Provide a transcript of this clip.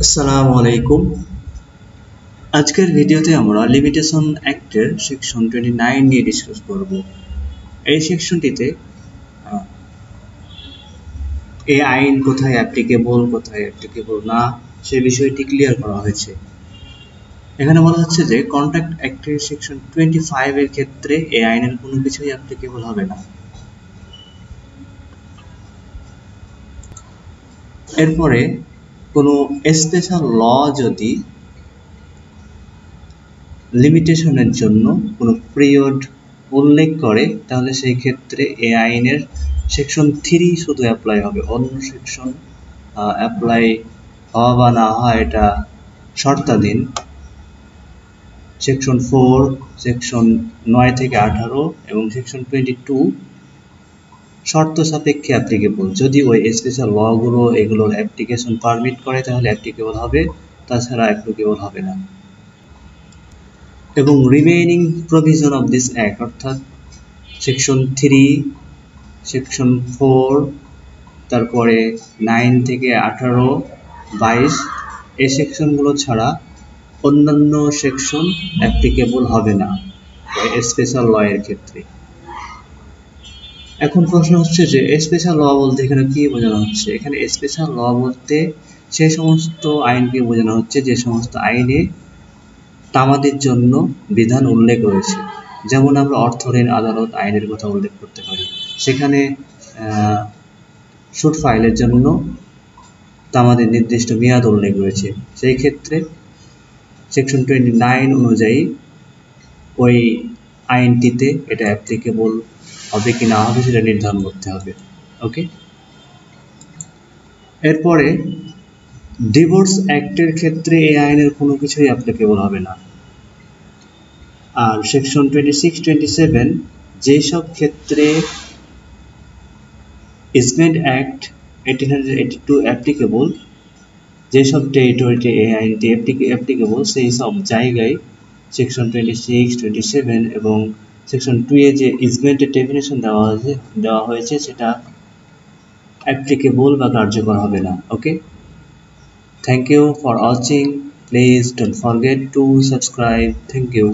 আসসালামু আলাইকুম। আজকের ভিডিওতে আমরা লিমিটেশন অ্যাক্টের সেকশন 29 নিয়ে ডিসকাস করব। এই সেকশনটিতে এই আইন কোথায় অ্যাপ্লিকেবল না সে বিষয়টি ক্লিয়ার করা হয়েছে। এখানে বলা হচ্ছে যে কন্ট্রাক্ট অ্যাক্টের সেকশন 25 এর ক্ষেত্রে এই আইনের কোনো কিছুই অ্যাপ্লিকেবল হবে না। এরপরে কোনো স্পেশাল ল যদি লিমিটেশনের জন্য কোনো পিরিয়ড উল্লেখ করে তাহলে সেই ক্ষেত্রে এই আইনের সেকশন 3 শুধু অ্যাপ্লাই হবে, অন্য সেকশন অ্যাপ্লাই হওয়া বা না হওয়া এটা শর্তাধীন। সেকশন 4, সেকশন 9 থেকে 18 এবং সেকশন 22 শর্ত সাপেক্ষে অ্যাপ্লিকেবল। যদি ওই স্পেশাল লগুলো এগুলোর অ্যাপ্লিকেশন পারমিট করে তাহলে অ্যাপ্লিকেবল হবে, তাছাড়া অ্যাপ্লিকেবল হবে না। এবং remaining provision of this act অর্থাৎ সেকশন 3, সেকশন 4, তারপরে 9 থেকে 18, 22 এই সেকশনগুলো ছাড়া অন্যান্য সেকশন অ্যাপ্লিকেবল হবে না স্পেশাল ল এর ক্ষেত্রে। এখন প্রশ্ন হচ্ছে যে স্পেশাল ল বলতে এখানে কি বোঝানো হচ্ছে? এখানে স্পেশাল ল বলতে সে সমস্ত আইনকে বোঝানো হচ্ছে যে সমস্ত আইনে তামাদির জন্য বিধান উল্লেখ রয়েছে। যেমন আমরা অর্থ ঋণ আদালত আইনের কথা উল্লেখ করতে পারি, সেখানে সুদ ফাইলের জন্য তামাদির নির্দিষ্ট মেয়াদ উল্লেখ রয়েছে। সেই ক্ষেত্রে সেকশন 29 অনুযায়ী ওই আইনটিতে এটা অ্যাপ্লিকেবল হবে কি না হবে সেটা নির্ধারণ করতে হবে। ওকে, এরপরে ডিভোর্স অ্যাক্টের ক্ষেত্রে এই আইনের কোনো কিছুই অ্যাপ্লিকেবল হবে না। আর সেকশন 26, 27 যেসব ক্ষেত্রে ইসমেন্ট অ্যাক্ট 1882 অ্যাপ্লিকেবল, যেসব টেরিটরিতে এই আইনটি অ্যাপ্লিকেবল সেই সব জায়গায় সেকশন 26, 27 এবং সেকশন 2 এ যে ইসমেন্টের ডেফিনেশন দেওয়া হয়েছে সেটা অ্যাপ্লিকেবল বা কার্যকর হবে না। Okay, thank you for watching. Please don't forget to subscribe. Thank you.